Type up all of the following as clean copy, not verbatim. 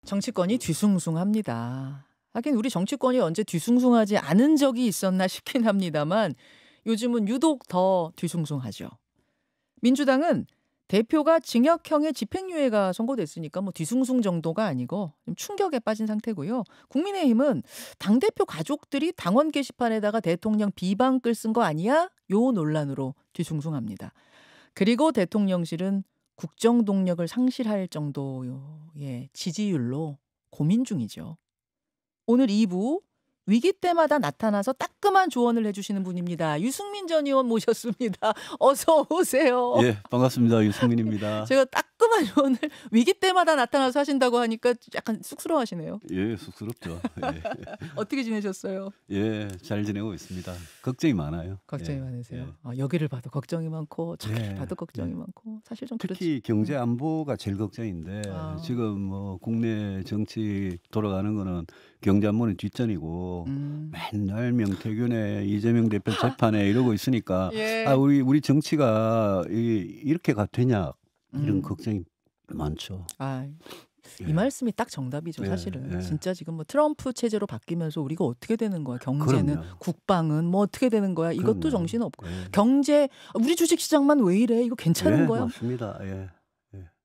정치권이 뒤숭숭합니다. 하긴 우리 정치권이 언제 뒤숭숭하지 않은 적이 있었나 싶긴 합니다만 요즘은 유독 더 뒤숭숭하죠. 민주당은 대표가 징역형의 집행유예가 선고됐으니까 뭐 뒤숭숭 정도가 아니고 좀 충격에 빠진 상태고요. 국민의힘은 당대표 가족들이 당원 게시판에다가 대통령 비방글 쓴 거 아니야? 요 논란으로 뒤숭숭합니다. 그리고 대통령실은 국정 동력을 상실할 정도의 지지율로 고민 중이죠. 오늘 2부 위기 때마다 나타나서 따끔한 조언을 해주시는 분입니다. 유승민 전 의원 모셨습니다. 어서 오세요. 예, 반갑습니다. 유승민입니다. 제가 따끔한 조언을 위기 때마다 나타나서 하신다고 하니까 약간 쑥스러워하시네요. 예, 쑥스럽죠. 예. 어떻게 지내셨어요? 예, 잘 지내고 있습니다. 걱정이 많아요. 걱정이 예, 많으세요. 예. 여기를 봐도 걱정이 많고 저기를 예, 봐도 걱정이 예. 많고 사실 좀 특히 경제 안보가 제일 걱정인데 지금 뭐 국내 정치 돌아가는 거는 경제 안보는 뒷전이고 맨날 명태균에 이재명 대표 재판에 이러고 있으니까 예. 우리 정치가 이렇게 가 되냐 이런 걱정이 많죠. 이 말씀이 딱 정답이죠, 예, 사실은. 예. 진짜 지금 뭐 트럼프 체제로 바뀌면서 우리가 어떻게 되는 거야? 경제는, 그럼요. 국방은 뭐 어떻게 되는 거야? 이것도 그럼요. 정신없고. 예. 경제, 우리 주식시장만 왜 이래? 이거 괜찮은 예, 거야? 맞습니다. 예.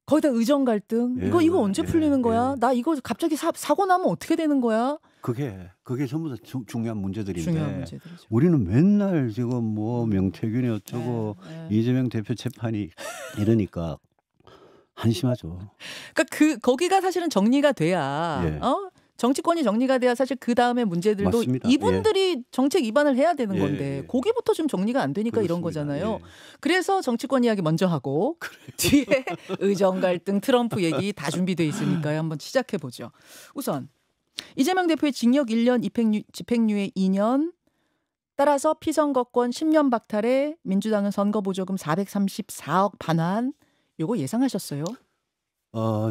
거기다 의정 갈등. 예, 이거 언제 예, 풀리는 거야? 예. 나 이거 갑자기 사고 나면 어떻게 되는 거야? 그게 전부 다 중요한 문제들인데 중요한 문제들이죠. 우리는 맨날 지금 뭐 명태균이 어쩌고 이재명 대표 재판이 이러니까 한심하죠. 그러니까 거기가 사실은 정리가 돼야 예. 정치권이 정리가 돼야 사실 그 다음에 문제들도 맞습니다. 이분들이 정책 위반을 해야 되는 예, 건데 예. 거기부터 좀 정리가 안 되니까 이런 그렇습니다. 거잖아요. 예. 그래서 정치권 이야기 먼저 하고 뒤에 의정 갈등, 트럼프 얘기 다 준비돼 있으니까요. 한번 시작해 보죠. 우선 이재명 대표의 징역 1년, 집행유예 2년, 따라서 피선거권 10년 박탈에 민주당은 선거보조금 434억 반환. 요거 예상하셨어요?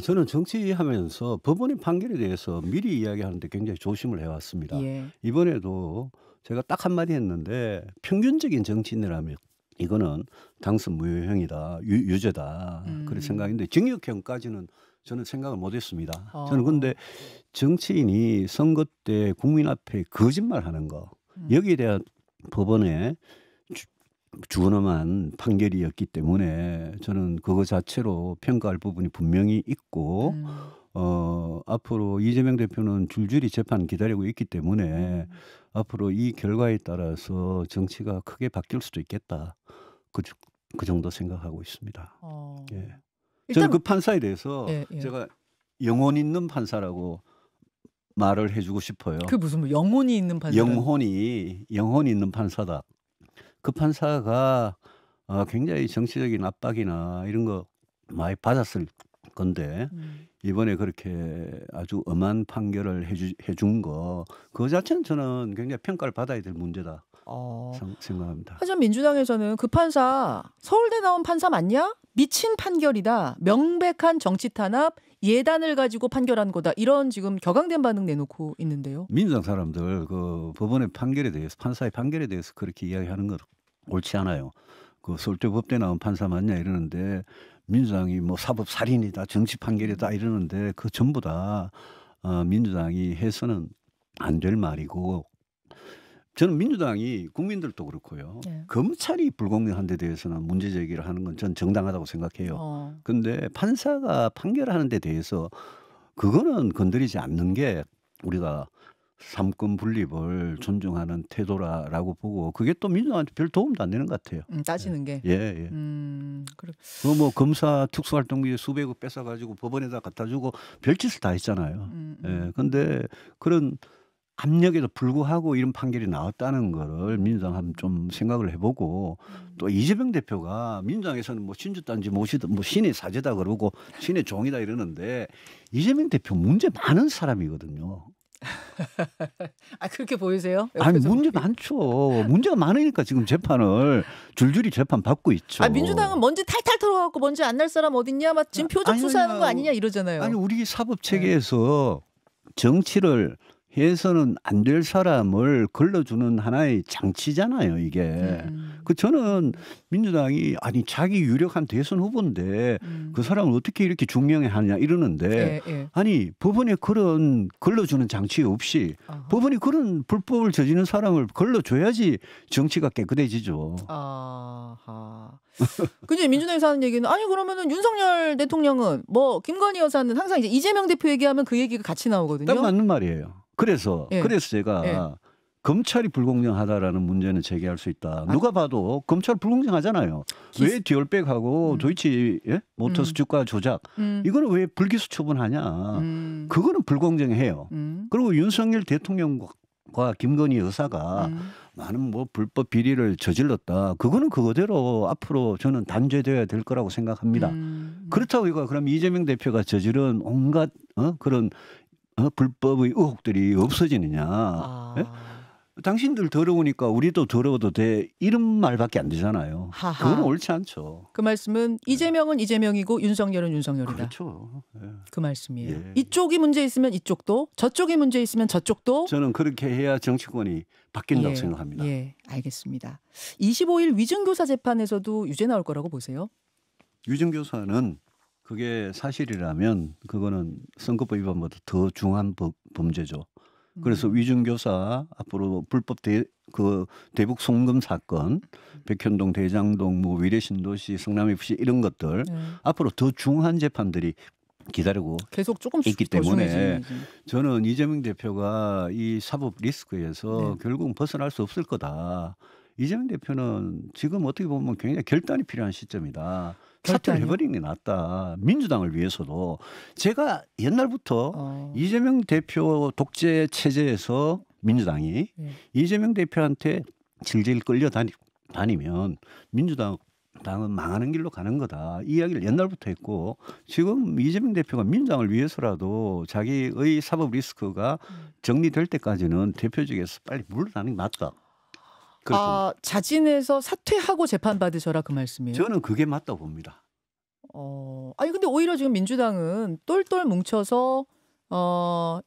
저는 정치하면서 법원의 판결에 대해서 미리 이야기하는데 굉장히 조심을 해왔습니다. 예. 이번에도 제가 딱 한마디 했는데 평균적인 정치인이라면 이거는 당선 무효형이다, 유죄다 그런 생각인데 징역형까지는 저는 생각을 못했습니다. 저는 근데 정치인이 선거 때 국민 앞에 거짓말하는 거 여기에 대한 법원의 준엄한 판결이었기 때문에 저는 그거 자체로 평가할 부분이 분명히 있고 앞으로 이재명 대표는 줄줄이 재판 기다리고 있기 때문에 앞으로 이 결과에 따라서 정치가 크게 바뀔 수도 있겠다. 그 정도 생각하고 있습니다. 예. 저는 그 판사에 대해서 제가 영혼 있는 판사라고 말을 해주고 싶어요. 그 무슨 뭐 영혼이 있는 판사? 영혼이 있는 판사다. 그 판사가 굉장히 정치적인 압박이나 이런 거 많이 받았을 건데 이번에 그렇게 아주 엄한 판결을 해준 거 그 자체는 저는 굉장히 평가를 받아야 될 문제다 생각합니다. 하지만 민주당에서는 그 판사 서울대 나온 판사 맞냐? 미친 판결이다. 명백한 정치 탄압, 예단을 가지고 판결한 거다. 이런 지금 격앙된 반응 내놓고 있는데요. 민주당 사람들 그 법원의 판결에 대해서 판사의 판결에 대해서 그렇게 이야기하는 건 옳지 않아요. 그 서울대 법대 나온 판사 맞냐 이러는데 민주당이 뭐 사법 살인이다, 정치 판결이다 이러는데 그 전부 다 민주당이 해서는 안 될 말이고 저는 민주당이 국민들도 그렇고요. 검찰이 불공정한 데 대해서는 문제 제기를 하는 건 전 정당하다고 생각해요. 근데 판사가 판결하는 데 대해서 그거는 건드리지 않는 게 우리가 삼권 분립을 존중하는 태도라고 보고 그게 또 민주당한테 별 도움도 안 되는 것 같아요. 따지는 게. 예. 그래. 뭐 검사 특수활동비 수백억 뺏어가지고 법원에다 갖다 주고 별짓을 다 했잖아요. 예. 근데 그런 압력에도 불구하고 이런 판결이 나왔다는 거를 민주당 한번 좀 생각을 해보고 또 이재명 대표가 민주당에서는 뭐 신주단지 모시다 뭐 신의 사제다 그러고 신의 종이다 이러는데 이재명 대표 문제 많은 사람이거든요. 그렇게 보이세요? 아니 문제 많죠. 문제가 많으니까 지금 재판을 줄줄이 재판 받고 있죠. 민주당은 먼지 탈탈 털어갖고 먼지 안 날 사람 어딨냐? 막 지금 표적 수사하는 거 아니냐 이러잖아요. 아니 우리 사법 체계에서 정치를 해서는 안 될 사람을 걸러주는 하나의 장치잖아요, 이게. 저는 민주당이 아니 자기 유력한 대선 후보인데 그 사람을 어떻게 이렇게 중명해 하느냐 이러는데 예, 예. 아니 법원에 그런 걸러주는 장치 없이 아하. 법원이 그런 불법을 저지른 사람을 걸러줘야지 정치가 깨끗해지죠. 아하. 근데 민주당에서 하는 얘기는 아니 그러면은 윤석열 대통령은 뭐 김건희 여사는 항상 이제 이재명 대표 얘기하면 그 얘기가 같이 나오거든요. 딱 맞는 말이에요. 그래서 예. 제가 예. 검찰이 불공정하다라는 문제는 제기할 수 있다. 누가 봐도 검찰 불공정하잖아요. 왜 디올백하고 도이치 모터스 주가 조작 이거는 왜 불기소 처분하냐. 그거는 불공정해요. 그리고 윤석열 대통령과 김건희 여사가 많은 뭐 불법 비리를 저질렀다. 그거는 그거대로 앞으로 저는 단죄돼야 될 거라고 생각합니다. 그렇다고 이거 그럼 이재명 대표가 저지른 온갖 그런 불법의 의혹들이 없어지느냐. 예? 당신들 더러우니까 우리도 더러워도 돼. 이런 말밖에 안 되잖아요. 하하. 그건 옳지 않죠. 그 말씀은 이재명은 이재명이고 윤석열은 윤석열이다. 그렇죠. 예. 그 말씀이에요. 예. 이쪽이 문제 있으면 이쪽도 저쪽이 문제 있으면 저쪽도. 저는 그렇게 해야 정치권이 바뀐다고 예, 생각합니다. 예, 알겠습니다. 25일 위증교사 재판에서도 유죄 나올 거라고 보세요? 위증교사는 그게 사실이라면 그거는 선거법 위반보다 더 중한 범죄죠. 그래서 위증교사 앞으로 불법 대북 송금 사건, 백현동, 대장동, 뭐 위례신도시, 성남FC 이런 것들 앞으로 더 중한 재판들이 기다리고 계속 조금씩 있기 더 때문에 중해지지. 저는 이재명 대표가 이 사법 리스크에서 결국은 벗어날 수 없을 거다. 이재명 대표는 지금 어떻게 보면 굉장히 결단이 필요한 시점이다. 사퇴를 해버리는 게 낫다. 민주당을 위해서도. 제가 옛날부터 이재명 대표 독재 체제에서 민주당이 이재명 대표한테 질질 끌려다니면 민주당은 망하는 길로 가는 거다. 이 이야기를 옛날부터 했고 지금 이재명 대표가 민주당을 위해서라도 자기의 사법 리스크가 정리될 때까지는 대표직에서 빨리 물러나는 게 맞다. 자진해서 사퇴하고 재판받으셔라 그 말씀이에요? 저는 그게 맞다고 봅니다. 아니 근데 오히려 지금 민주당은 똘똘 뭉쳐서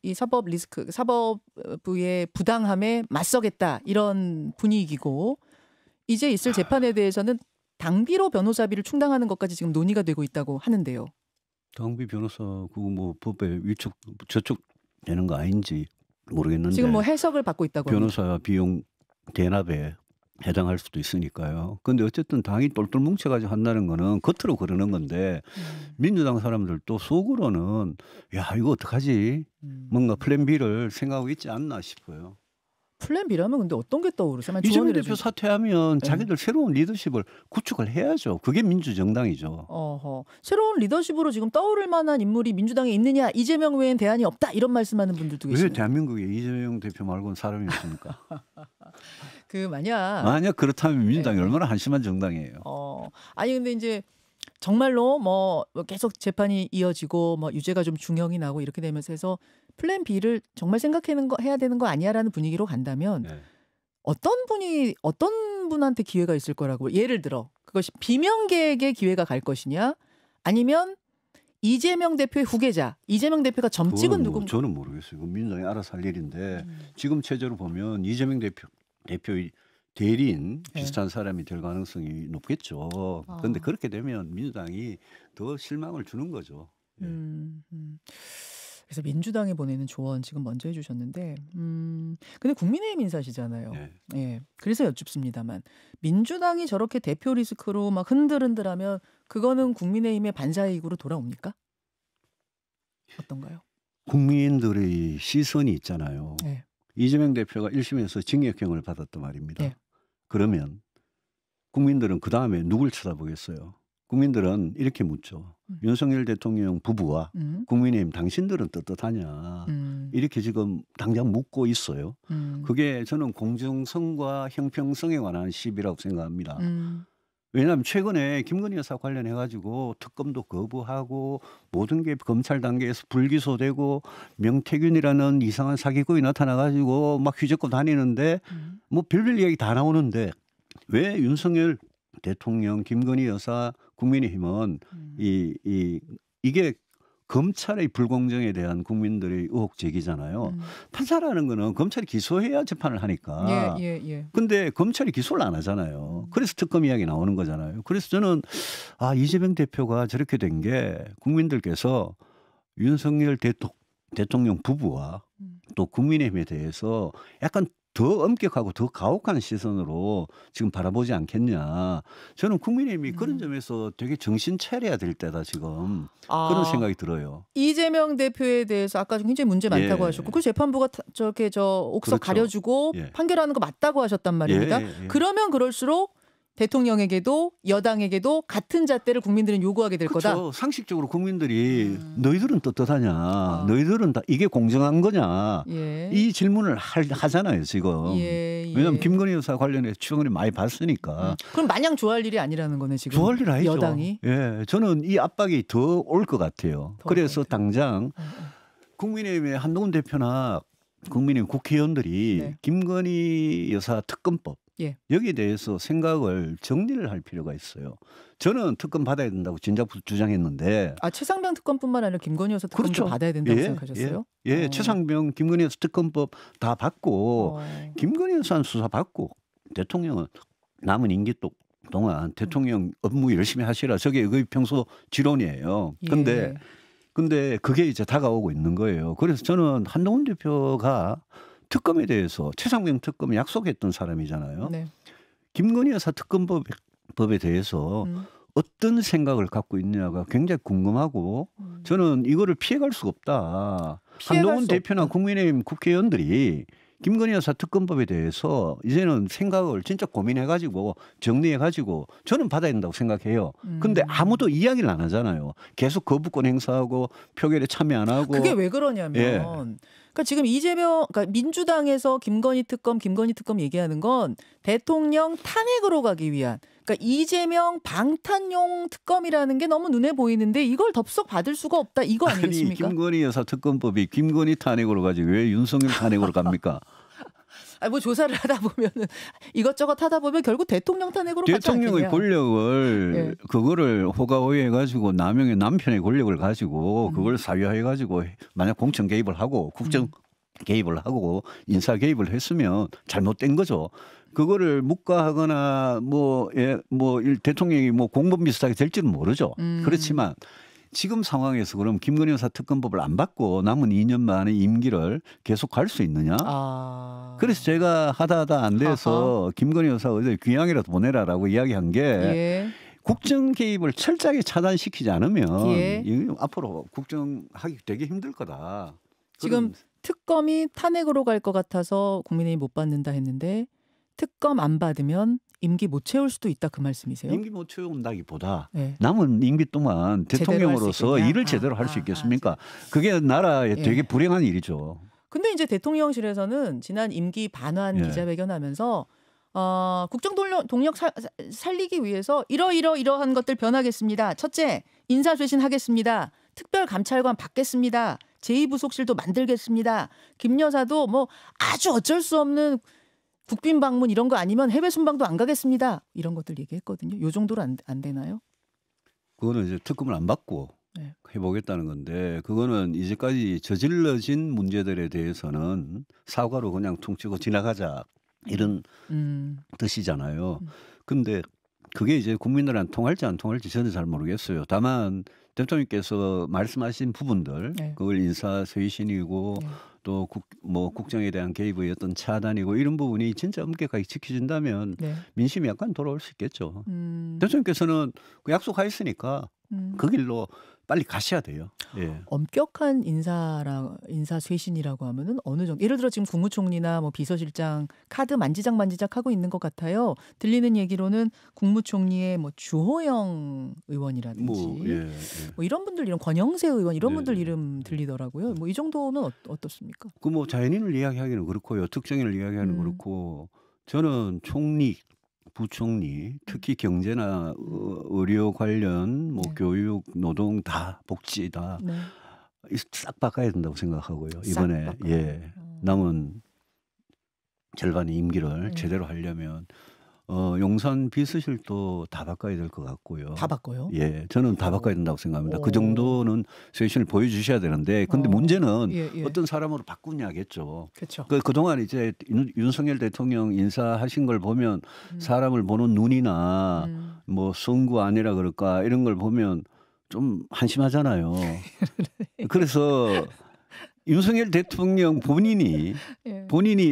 이 사법 리스크, 사법부의 부당함에 맞서겠다 이런 분위기고 이제 있을 재판에 대해서는 당비로 변호사비를 충당하는 것까지 지금 논의가 되고 있다고 하는데요. 당비 변호사 그거 뭐 법에 위촉 저촉 되는 거 아닌지 모르겠는데 지금 뭐 해석을 받고 있다고 변호사 합니다. 비용 대납에 해당할 수도 있으니까요. 근데 어쨌든 당이 똘똘 뭉쳐가지고 한다는 거는 겉으로 그러는 건데 민주당 사람들도 속으로는 야 이거 어떡하지? 뭔가 플랜 B를 생각하고 있지 않나 싶어요. 플랜 B라면 근데 어떤 게 떠오르세요? 이재명 대표 사퇴하면 자기들 새로운 리더십을 구축을 해야죠. 그게 민주정당이죠. 새로운 리더십으로 지금 떠오를 만한 인물이 민주당에 있느냐? 이재명 외엔 대안이 없다. 이런 말씀하는 분들도 계시네요. 왜 대한민국에 이재명 대표 말고는 사람이 없습니까? 만약 그렇다면 민주당이 얼마나 한심한 정당이에요. 아니 근데 이제 정말로 뭐 계속 재판이 이어지고 뭐 유죄가 좀 중형이 나고 이렇게 되면서 해서 플랜 B를 정말 해야 되는 거 아니야라는 분위기로 간다면 어떤 분한테 기회가 있을 거라고 예를 들어 그것이 비명계에게 기회가 갈 것이냐 아니면 이재명 대표의 후계자 이재명 대표가 점 찍은 누군가 저는 모르겠어요. 민주당이 알아서 할 일인데 지금 체제로 보면 이재명 대표의 대리인 비슷한 사람이 될 가능성이 높겠죠. 그런데 그렇게 되면 민주당이 더 실망을 주는 거죠. 그래서 민주당에 보내는 조언 지금 먼저 해주셨는데 근데 국민의힘 인사시잖아요. 예. 그래서 여쭙습니다만 민주당이 저렇게 대표 리스크로 막 흔들흔들하면 그거는 국민의힘의 반사이익으로 돌아옵니까? 어떤가요? 국민들의 시선이 있잖아요. 네. 이재명 대표가 1심에서 징역형을 받았단 말입니다. 네. 그러면 국민들은 그 다음에 누굴 쳐다보겠어요? 국민들은 이렇게 묻죠. 윤석열 대통령 부부와 국민의힘 당신들은 떳떳하냐. 이렇게 지금 당장 묻고 있어요. 그게 저는 공정성과 형평성에 관한 시비라고 생각합니다. 왜냐하면 최근에 김건희 여사 관련해가지고 특검도 거부하고 모든 게 검찰 단계에서 불기소되고 명태균이라는 이상한 사기꾼이 나타나가지고 막 휘젓고 다니는데 뭐 별별 이야기 다 나오는데 왜 윤석열 대통령 김건희 여사 국민의힘은 이게 검찰의 불공정에 대한 국민들의 의혹 제기잖아요. 판사라는 거는 검찰이 기소해야 재판을 하니까. 예. 근데 검찰이 기소를 안 하잖아요. 그래서 특검 이야기 나오는 거잖아요. 그래서 저는 이재명 대표가 저렇게 된 게 국민들께서 윤석열 대통령 부부와 또 국민의힘에 대해서 약간 더 엄격하고 더 가혹한 시선으로 지금 바라보지 않겠냐. 저는 국민의힘이 그런 점에서 되게 정신 차려야 될 때다 지금. 그런 생각이 들어요. 이재명 대표에 대해서 아까 굉장히 문제 많다고 하셨고 그 재판부가 저렇게 옥석 그렇죠. 가려주고 판결하는 거 맞다고 하셨단 말입니다. 그러면 그럴수록 대통령에게도 여당에게도 같은 잣대를 국민들은 요구하게 될 거다. 상식적으로 국민들이 너희들은 떳떳하냐. 너희들은 다 이게 공정한 거냐. 이 질문을 하잖아요 지금. 왜냐하면 김건희 여사 관련해서 최근에 많이 봤으니까. 그럼 마냥 좋아할 일이 아니라는 거네 지금. 좋아할 일 아니죠. 여당이. 저는 이 압박이 더 올 것 같아요. 그래서 당장 국민의힘의 한동훈 대표나 국민의힘 국회의원들이 김건희 여사 특검법 여기에 대해서 생각을 정리를 할 필요가 있어요. 저는 특검 받아야 된다고 진작부터 주장했는데. 최상병 특검뿐만 아니라 김건희 여사 특검도 받아야 된다고 생각하셨어요? 최상병 김건희 여사 특검법 다 받고 김건희 여사는 수사 받고 대통령은 남은 임기 동안 대통령 업무 열심히 하시라. 저게 거의 평소 지론이에요. 근데 그게 이제 다가오고 있는 거예요. 그래서 저는 한동훈 대표가 특검에 대해서 최상병 특검을 약속했던 사람이잖아요. 김건희 여사 특검법에 대해서 어떤 생각을 갖고 있느냐가 굉장히 궁금하고 저는 이거를 피해갈 수가 없다. 한동훈 대표나 국민의힘 국회의원들이 김건희 여사 특검법에 대해서 이제는 생각을 진짜 고민해가지고 정리해가지고 저는 받아야 된다고 생각해요. 근데 아무도 이야기를 안 하잖아요. 계속 거부권 행사하고 표결에 참여 안 하고. 그게 왜 그러냐면 그러니까 지금 그러니까 민주당에서 김건희 특검 얘기하는 건 대통령 탄핵으로 가기 위한 그러니까 이재명 방탄용 특검이라는 게 너무 눈에 보이는데 이걸 덥석 받을 수가 없다 이거 아니겠습니까? 김건희 여사 특검법이 김건희 탄핵으로 가지 왜 윤석열 탄핵으로 갑니까? 뭐 조사를 하다 보면은 이것저것 하다 보면 결국 대통령 탄핵으로 가지 않겠냐. 대통령의 권력을 그거를 호가호위해 가지고 남편의 권력을 가지고 그걸 사유해 가지고 만약 공천 개입을 하고 국정 개입을 하고 인사 개입을 했으면 잘못된 거죠. 그거를 묵과하거나 대통령이 공범 비슷하게 될지는 모르죠. 그렇지만 지금 상황에서 그럼 김건희 여사 특검법을 안 받고 남은 2년 만의 임기를 계속 갈 수 있느냐? 그래서 제가 하다 안 돼서 김건희 여사 어제 귀향이라도 보내라라고 이야기한 게 국정 개입을 철저하게 차단시키지 않으면 앞으로 국정하기 되게 힘들 거다. 지금 특검이 탄핵으로 갈 것 같아서 국민의힘이 못 받는다 했는데 특검 안 받으면 임기 못 채울 수도 있다 그 말씀이세요? 임기 못 채운다기보다 남은 임기 동안 대통령으로서 일을 제대로 할 수 있겠습니까? 그게 나라에 되게 불행한 일이죠. 근데 이제 대통령실에서는 지난 임기 반환 기자회견하면서 국정 동력 살리기 위해서 이러한 것들 변하겠습니다. 첫째, 인사쇄신하겠습니다. 특별감찰관 받겠습니다. 제2부속실도 만들겠습니다. 김 여사도 아주 어쩔 수 없는 국빈 방문 이런 거 아니면 해외 순방도 안 가겠습니다. 이런 것들 얘기했거든요. 요 정도로 안 되나요? 그거는 이제 특검을 안 받고 해보겠다는 건데 그거는 이제까지 저질러진 문제들에 대해서는 사과로 그냥 퉁치고 지나가자 이런 뜻이잖아요. 근데 그게 이제 국민들한테 통할지 안 통할지 저는 잘 모르겠어요. 다만 대통령께서 말씀하신 부분들 그걸 인사쇄신이고 또 국정에 대한 개입의 어떤 차단이고 이런 부분이 진짜 엄격하게 지켜진다면 민심이 약간 돌아올 수 있겠죠. 대통령께서는 그 약속하였으니까 그 길로 빨리 가셔야 돼요. 엄격한 인사쇄신이라고 하면은 어느 정도 예를 들어 지금 국무총리나 비서실장 카드 만지작 하고 있는 것 같아요. 들리는 얘기로는 국무총리의 주호영 의원이라든지 이런 분들 이런 권영세 의원 이런 분들 이름 들리더라고요. 이 정도면 어떻습니까? 그 자연인을 이야기하기는 그렇고요. 특정인을 이야기하기는 그렇고 저는 총리 부총리 특히 경제나 의료 관련 교육 노동 다 복지 다 싹 바꿔야 된다고 생각하고요. 이번에 남은 절반의 임기를 제대로 하려면 용산 비서실도 다 바꿔야 될 것 같고요. 다 바꿔요? 예, 저는 다 바꿔야 된다고 생각합니다. 그 오. 정도는 쇄신을 보여주셔야 되는데, 근데 어. 문제는 예, 예. 어떤 사람으로 바꾸냐겠죠. 그렇죠. 그동안 이제 윤석열 대통령 인사하신 걸 보면 사람을 보는 눈이나 뭐 성구 아니라 그럴까 이런 걸 보면 좀 한심하잖아요. 그래서 윤석열 대통령 본인이 예.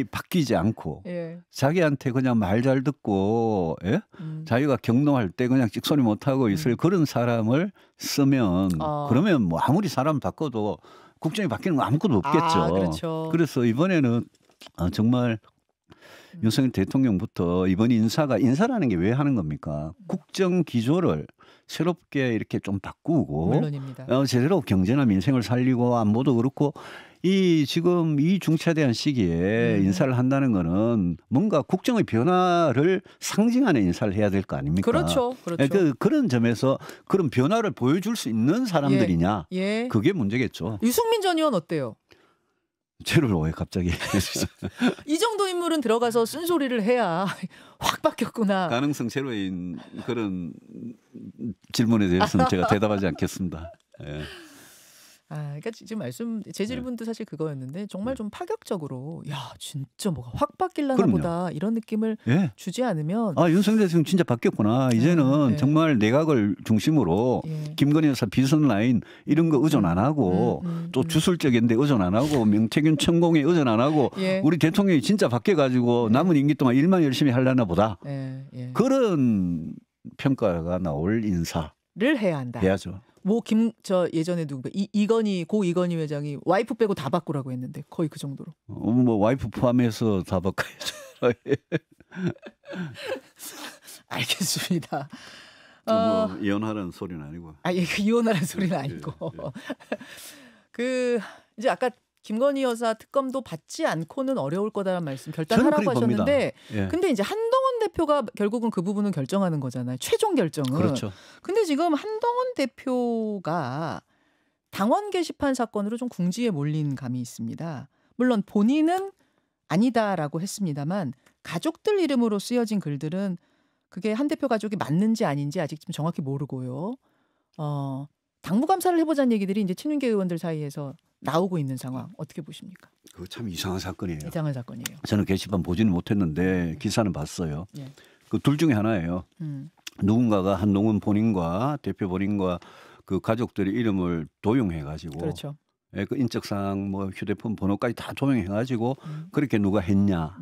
바뀌지 않고 예. 자기한테 그냥 말 잘 듣고 예? 자기가 경노할 때 그냥 찍소리 못하고 있을 그런 사람을 쓰면 그러면 뭐 아무리 사람 바꿔도 국정이 바뀌는 건 아무것도 없겠죠. 그렇죠. 그래서 이번에는 정말 윤석열 대통령부터 이번 인사라는 게 왜 하는 겁니까? 국정 기조를 새롭게 이렇게 좀 바꾸고 물론입니다. 제대로 경제나 민생을 살리고 안보도 그렇고 지금 이 중차대한 시기에 인사를 한다는 거는 뭔가 국정의 변화를 상징하는 인사를 해야 될 거 아닙니까? 그렇죠. 그렇죠. 그런 점에서 그런 변화를 보여줄 수 있는 사람들이냐? 예. 그게 문제겠죠. 유승민 전 의원 어때요? 쟤를 왜 갑자기 이 정도 인물은 들어가서 쓴소리를 해야 확 바뀌었구나. 가능성 제로인 그런 질문에 대해서는 제가 대답하지 않겠습니다. 예. 그러니까 지금 제 질문도 사실 그거였는데 정말 좀 파격적으로 야 진짜 뭐가 확 바뀔라나 그럼요. 보다 이런 느낌을 예. 주지 않으면 윤석열 대통령 진짜 바뀌었구나. 이제는 네. 정말 내각을 중심으로 예. 김건희 여사 비선 라인 이런 거 의존 안 하고 또 주술적인데 의존 안 하고 명태균 천공에 의존 안 하고 예. 우리 대통령이 진짜 바뀌어가지고 남은 임기 동안 일만 열심히 하려나 보다. 예. 예. 그런 평가가 나올 인사 를 해야 한다. 해야죠. 뭐 예전에 누구 고 이건희 회장이 와이프 빼고 다 바꾸라고 했는데 거의 그 정도로. 뭐 와이프 포함해서 다 바꿔야죠. 알겠습니다. 뭐 이혼하라는 소리는 아니고. 예, 이혼하라는 소리는 아니고. 이제 아까 김건희 여사 특검도 받지 않고는 어려울 거다라는 말씀 결단하라고 하셨는데 예. 근데 이제 한동훈 대표가 결국은 그 부분은 결정하는 거잖아요. 최종 결정은. 그렇죠. 근데 지금 한동훈 대표가 당원 게시판 사건으로 좀 궁지에 몰린 감이 있습니다. 물론 본인은 아니다라고 했습니다만 가족들 이름으로 쓰여진 글들은 그게 한 대표 가족이 맞는지 아닌지 아직 좀 정확히 모르고요. 당무감사를 해보자는 얘기들이 이제 친윤계 의원들 사이에서 나오고 있는 상황 어떻게 보십니까? 그거 참 이상한 사건이에요. 이상한 사건이에요. 저는 게시판 보지는 못했는데 기사는 봤어요. 예. 그 둘 중에 하나예요. 누군가가 한동훈 본인과 대표 본인과 그 가족들의 이름을 도용해가지고 그렇죠. 그 인적사항 뭐 휴대폰 번호까지 다 도용해가지고 그렇게 누가 했냐.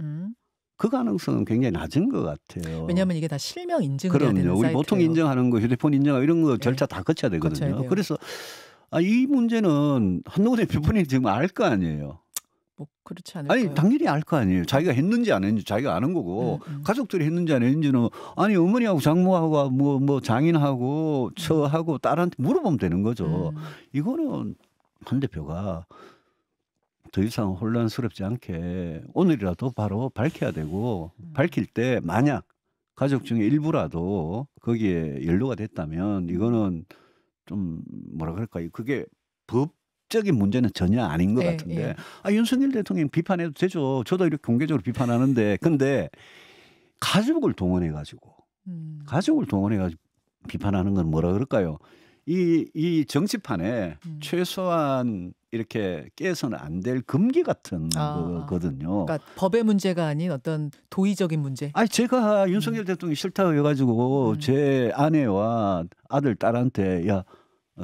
그 가능성은 굉장히 낮은 것 같아요. 왜냐하면 이게 다 실명 인증을 해야 되는 그럼요. 우리 사이트예요. 보통 인정하는 거 휴대폰 인정하고 이런 거 절차 네. 다 거쳐야 거쳐야 되거든요. 돼요. 그래서 이 문제는 한동훈 대표 본인이 지금 알 거 아니에요. 뭐 그렇지 않을까요? 아니 당연히 알 거 아니에요. 자기가 했는지 안 했는지 자기가 아는 거고 가족들이 했는지 안 했는지는 아니 어머니하고 장모하고 뭐 장인하고 처하고 딸한테 물어보면 되는 거죠. 이거는 한 대표가 더 이상 혼란스럽지 않게 오늘이라도 바로 밝혀야 되고 밝힐 때 만약 가족 중에 일부라도 거기에 연루가 됐다면 이거는 좀 뭐라 그럴까요? 그게 법적인 문제는 전혀 아닌 것 같은데 윤석열 대통령 비판해도 되죠. 저도 이렇게 공개적으로 비판하는데 근데 가족을 동원해가지고 비판하는 건 뭐라 그럴까요? 이 정치판에 최소한 이렇게 깨서는 안 될 금기 같은 거거든요. 그러니까 법의 문제가 아닌 어떤 도의적인 문제. 제가 윤석열 대통령이 싫다고 해가지고 제 아내와 아들 딸한테 야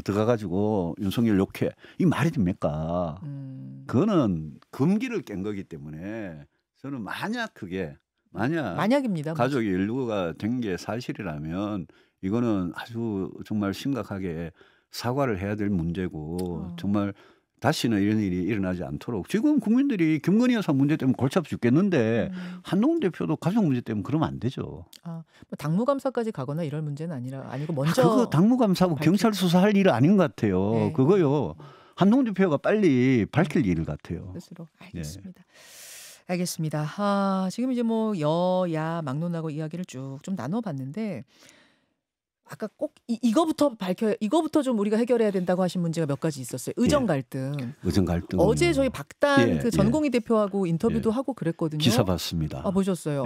들어가가지고 윤석열 욕해 이 말이 됩니까? 그거는 금기를 깬 거기 때문에 저는 만약입니다. 가족이 연루가 된 게 사실이라면 이거는 아주 정말 심각하게 사과를 해야 될 문제고 정말 다시는 이런 일이 일어나지 않도록 지금 국민들이 김건희 여사 문제 때문에 골치 아파 죽겠는데 한동훈 대표도 가족 문제 때문에 그러면 안 되죠. 뭐 당무감사까지 가거나 이럴 문제는 아니고 먼저 그거 당무감사하고 경찰 수사할 일은 아닌 것 같아요. 네. 그거요. 한동훈 대표가 빨리 밝힐 일 같아요. 스스로 알겠습니다. 알겠습니다. 지금 이제 뭐 여야 막론하고 이야기를 쭉 좀 나눠봤는데 아까 꼭 이거부터 좀 우리가 해결해야 된다고 하신 문제가 몇 가지 있었어요. 의정 갈등. 의정 갈등. 어제 저희 박단 그 전공희 대표하고 인터뷰도 하고 그랬거든요. 기사 봤습니다. 보셨어요.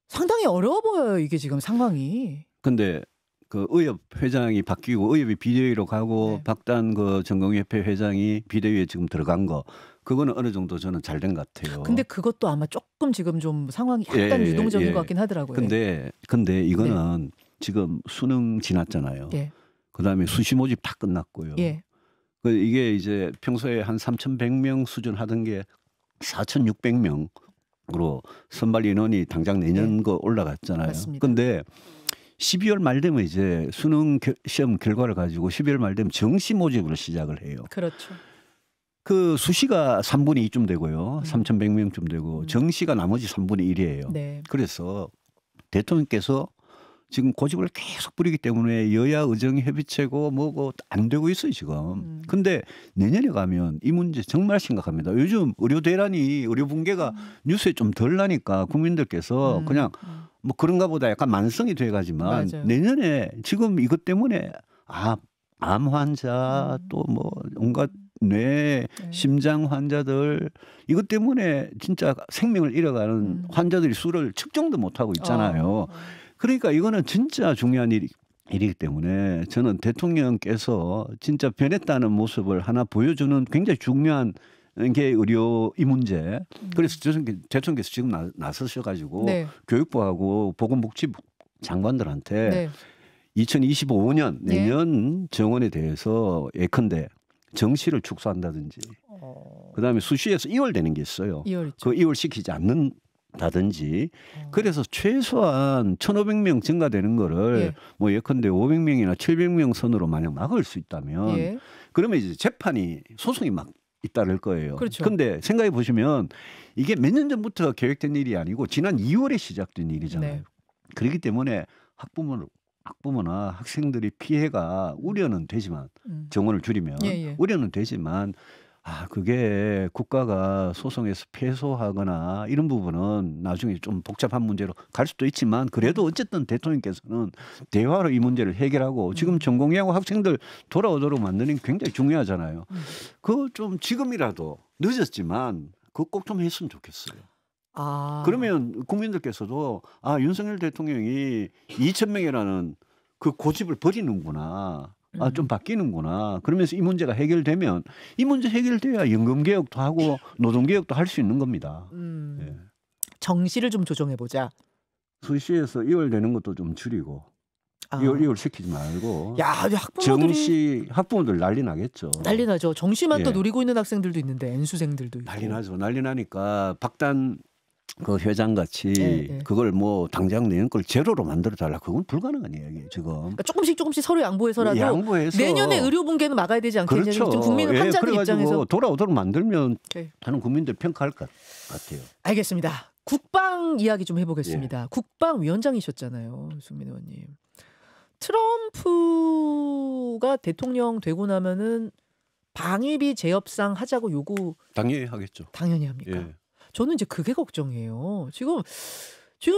상당히 어려워 보여요. 이게 지금 상황이. 근데 그 의협 회장이 바뀌고 의협이 비대위로 가고 네. 박단 그 전공협회 회장이 비대위에 지금 들어간 거 그거는 어느 정도 저는 잘 된 것 같아요. 근데 그것도 아마 조금 지금 좀 상황이 약간 예, 유동적인 예. 것 같긴 하더라고요. 근데 이거는 지금 수능 지났잖아요. 예. 그다음에 수시 모집 다 끝났고요. 예. 이게 이제 평소에 한 3,100명 수준 하던 게 4,600명으로 선발 인원이 당장 내년 거 올라갔잖아요. 맞습니다. 근데 12월 말 되면 이제 수능 시험 결과를 가지고 12월 말 되면 정시 모집으로 시작을 해요. 그렇죠. 그 수시가 3분의 2쯤 되고요. 3,100명쯤 되고 정시가 나머지 3분의 1이에요. 네. 그래서 대통령께서 지금 고집을 계속 부리기 때문에 여야 의정 협의체고 뭐고 안 되고 있어요 지금. 근데 내년에 가면 이 문제 정말 심각합니다. 요즘 의료 대란이 의료 붕괴가 뉴스에 좀 덜 나니까 국민들께서 그냥 뭐 그런가 보다 약간 만성이 돼가지만 맞아요. 내년에 지금 이것 때문에 암 환자 또 뭐 온갖 뇌 심장 환자들 이것 때문에 진짜 생명을 잃어가는 환자들이 수를 측정도 못하고 있잖아요. 그러니까 이거는 진짜 중요한 일이기 때문에 저는 대통령께서 진짜 변했다는 모습을 하나 보여주는 굉장히 중요한 게 의료 이 문제. 그래서 대통령께서 지금 나서셔가지고 네. 교육부하고 보건복지부 장관들한테 네. 2025년 내년 정원에 대해서 예컨대 정시를 축소한다든지 그다음에 수시에서 2월 되는 게 있어요. 2월 있죠. 그 2월 시키지 않는다든지 그래서 최소한 1,500명 증가되는 거를 예. 뭐 예컨대 500명이나 700명 선으로 만약 막을 수 있다면 예. 그러면 이제 재판이 소송이 막 잇따를 거예요. 그렇죠. 근데 생각해 보시면 이게 몇 년 전부터 계획된 일이 아니고 지난 2월에 시작된 일이잖아요. 네. 그렇기 때문에 학부모나 학생들이 피해가 우려는 되지만 정원을 줄이면 예. 우려는 되지만 그게 국가가 소송에서 패소하거나 이런 부분은 나중에 좀 복잡한 문제로 갈 수도 있지만 그래도 어쨌든 대통령께서는 대화로 이 문제를 해결하고 지금 전공의하고 학생들 돌아오도록 만드는 게 굉장히 중요하잖아요. 그거 좀 지금이라도 늦었지만 그거 꼭 좀 했으면 좋겠어요. 그러면 국민들께서도 윤석열 대통령이 2,000명이라는 그 고집을 버리는구나. 좀 바뀌는구나. 그러면서 이 문제가 해결되면 이 문제 해결돼야 연금 개혁도 하고 노동 개혁도 할 수 있는 겁니다. 예. 정시를 좀 조정해 보자. 수시에서 2월 되는 것도 좀 줄이고 2월 시키지 말고. 야, 정시 학부모들 난리 나겠죠. 난리 나죠. 정시만 또 예. 노리고 있는 학생들도 있는데 N수생들도 있고. 난리 나죠. 난리 나니까 박단 그 회장 같이 예. 그걸 뭐 당장 내는 걸 제로로 만들어 달라. 그건 불가능한 이야기예요 지금. 그러니까 조금씩 서로 양보해서라도 양보해서 내년에 의료 붕괴는 막아야 되지 않겠냐. 그렇죠. 지금 국민은 환자들 그래가지고 입장에서 돌아오도록 만들면 네. 하는 국민들 평가할 것 같아요. 알겠습니다. 국방 이야기 좀 해보겠습니다. 국방위원장이셨잖아요, 유승민 의원님. 트럼프가 대통령 되고 나면은 방위비 재협상 하자고 요구 당연히 하겠죠. 당연히 합니까? 예. 저는 이제 그게 걱정이에요. 지금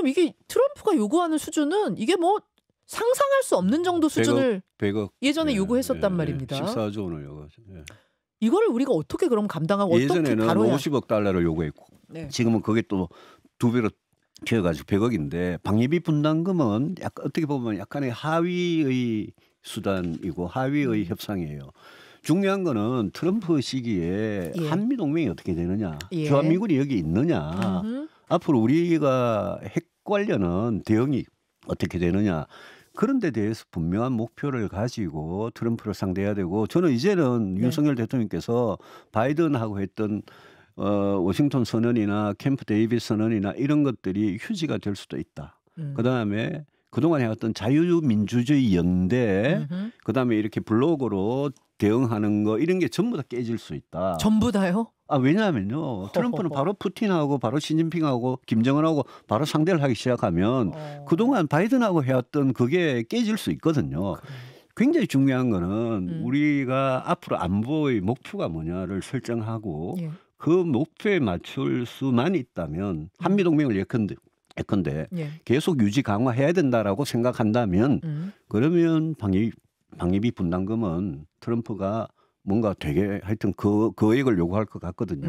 이게 트럼프가 요구하는 수준은 이게 뭐 상상할 수 없는 정도 수준을 100억 예전에 요구했었단 말입니다. 14조 원을 요구하죠. 이거를 우리가 어떻게 그럼 감당하고 어떻게 예전에는 다뤄야? 50억 달러를 요구했고 네. 지금은 그게 또 2배로 튀어가지고 100억인데 방위비 분담금은 약간 어떻게 보면 약간의 하위의 수단이고 하위의 협상이에요. 중요한 거는 트럼프 시기에 예. 한미 동맹이 어떻게 되느냐, 예. 주한미군이 여기 있느냐, 앞으로 우리가 핵 관련은 대응이 어떻게 되느냐. 그런 데 대해서 분명한 목표를 가지고 트럼프를 상대해야 되고 저는 이제는 윤석열 대통령께서 바이든하고 했던 워싱턴 선언이나 캠프 데이빗 선언이나 이런 것들이 휴지가 될 수도 있다. 그다음에 그동안 해왔던 자유민주주의 연대 그다음에 이렇게 블록으로 대응하는 거 이런 게 전부 다 깨질 수 있다. 전부 다요? 왜냐하면요. 트럼프는 바로 푸틴하고 바로 시진핑하고 김정은하고 바로 상대를 하기 시작하면 그동안 바이든하고 해왔던 그게 깨질 수 있거든요. 그래. 굉장히 중요한 거는 우리가 앞으로 안보의 목표가 뭐냐를 설정하고 예. 그 목표에 맞출 수만 있다면 한미동맹을 예컨대 예. 계속 유지 강화해야 된다라고 생각한다면 그러면 방위비 분담금은 트럼프가 뭔가 되게 하여튼 그 거액을 요구할 것 같거든요.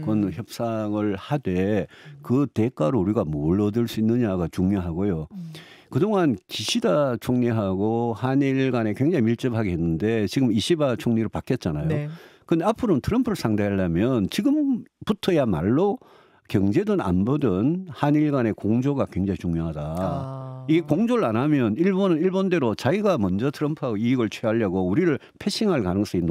그건 협상을 하되 그 대가로 우리가 뭘 얻을 수 있느냐가 중요하고요. 그동안 기시다 총리하고 한일 간에 굉장히 밀접하게 했는데 지금 이시바 총리로 바뀌었잖아요. 네. 근데 앞으로는 트럼프를 상대하려면 지금부터야말로 경제든 안보든 한일 간의 공조가 굉장히 중요하다. 이게 공조를 안 하면 일본은 일본대로 자기가 먼저 트럼프하고 이익을 취하려고 우리를 패싱할 가능성이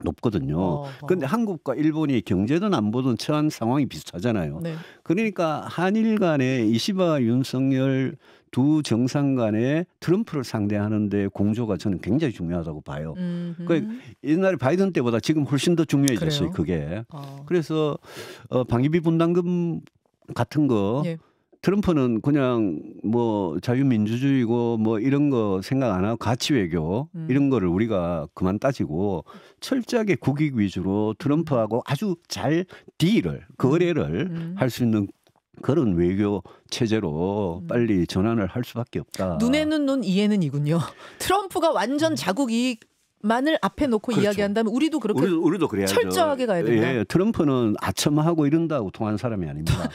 높거든요. 그런데 한국과 일본이 경제든 안보든 처한 상황이 비슷하잖아요. 네. 그러니까 한일 간의 이시바 윤석열 두 정상 간에 트럼프를 상대하는데 공조가 저는 굉장히 중요하다고 봐요. 그러니까 옛날에 바이든 때보다 지금 훨씬 더 중요해졌어요. 그게. 그래서 방위비 분담금 같은 거 예. 트럼프는 그냥 뭐 자유민주주의고 뭐 이런 거 생각 안 하고 가치 외교 이런 거를 우리가 그만 따지고 철저하게 국익 위주로 트럼프하고 아주 잘 거래를 할 수 있는 그런 외교 체제로 빨리 전환을 할 수밖에 없다. 눈에는 눈, 이에는 이군요. 트럼프가 완전 자국 이익만을 앞에 놓고 그렇죠. 이야기한다면 우리도 그렇게 우리도 그래야죠. 철저하게 가야 된다. 예, 트럼프는 아첨하고 이런다고 통하는 사람이 아닙니다.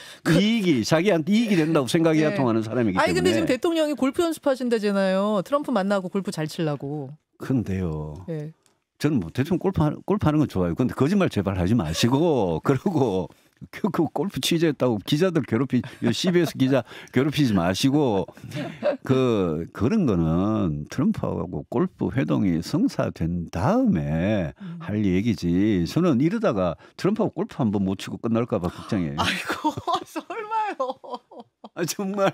자기한테 이익이 된다고 생각해야 예. 통하는 사람이기 때문에. 아니 근데 지금 대통령이 골프 연습하신다잖아요. 트럼프 만나고 골프 잘 치려고. 근데요. 예. 저는 뭐 대충 골프하는 건 좋아요. 근데 거짓말 제발 하지 마시고 그러고 그 골프 취재했다고 기자들 CBS 기자 괴롭히지 마시고 그런 거는 트럼프하고 골프 회동이 성사된 다음에 할 얘기지. 저는 이러다가 트럼프하고 골프 한번 못 치고 끝날까 봐 걱정해요. 아이고 설마요. 아, 정말.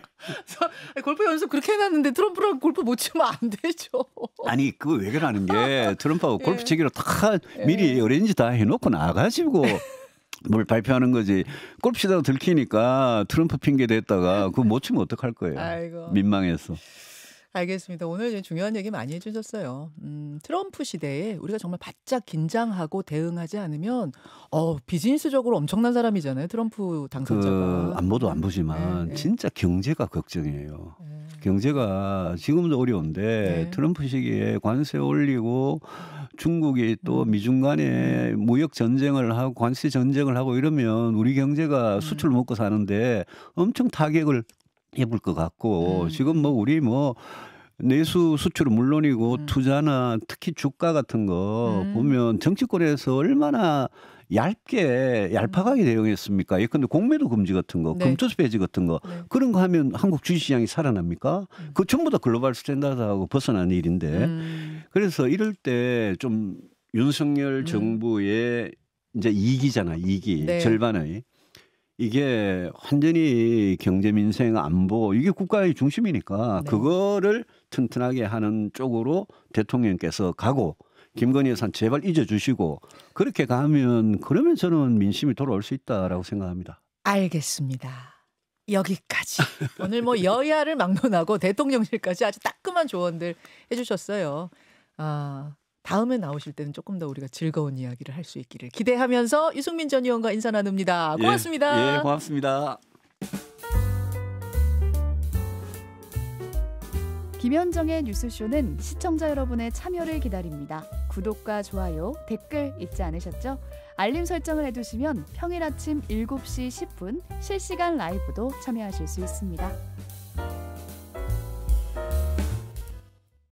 골프 연습 그렇게 해놨는데 트럼프랑 골프 못 치면 안 되죠. 아니 그거 왜 그러는 게 트럼프하고 골프 치기로 다 미리 어레인지 다 해놓고 나가지고 뭘 발표하는 거지. 골프 치다가 들키니까 트럼프 핑계 댔다가 그거 못 치면 어떡할 거예요. 아이고. 민망해서. 알겠습니다. 오늘 이제 중요한 얘기 많이 해주셨어요. 트럼프 시대에 우리가 정말 바짝 긴장하고 대응하지 않으면 비즈니스적으로 엄청난 사람이잖아요. 트럼프 당선자가. 안보도 안 보지만 네. 진짜 경제가 걱정이에요. 네. 경제가 지금도 어려운데 네. 트럼프 시기에 관세 올리고 중국이 또 미중 간에 무역 전쟁을 하고 관세 전쟁을 하고 이러면 우리 경제가 수출 먹고 사는데 엄청 타격을 해볼 것 같고 지금 뭐 우리 뭐 내수 수출은 물론이고 투자나 특히 주가 같은 거 보면 정치권에서 얼마나 얄팍하게 대응했습니까? 예컨대 공매도 금지 같은 거, 네. 금투수 폐지 같은 거 그런 거 하면 한국 주식시장이 살아납니까? 그거 전부 다 글로벌 스탠다드하고 벗어난 일인데 그래서 이럴 때 좀 윤석열 정부의 이제 2기잖아, 2기 네. 절반의 이게 완전히 경제 민생 안보 이게 국가의 중심이니까 네. 그거를 튼튼하게 하는 쪽으로 대통령께서 가고 김건희 여사 제발 잊어주시고 그렇게 가면 그러면 저는 민심이 돌아올 수 있다라고 생각합니다. 알겠습니다. 여기까지. 오늘 뭐 여야를 막론하고 대통령실까지 아주 따끔한 조언들 해주셨어요. 다음에 나오실 때는 조금 더 우리가 즐거운 이야기를 할 수 있기를 기대하면서 유승민 전 의원과 인사 나눕니다. 고맙습니다. 예, 고맙습니다. 김현정의 뉴스쇼는 시청자 여러분의 참여를 기다립니다. 구독과 좋아요, 댓글 잊지 않으셨죠? 알림 설정을 해두시면 평일 아침 7시 10분 실시간 라이브도 참여하실 수 있습니다.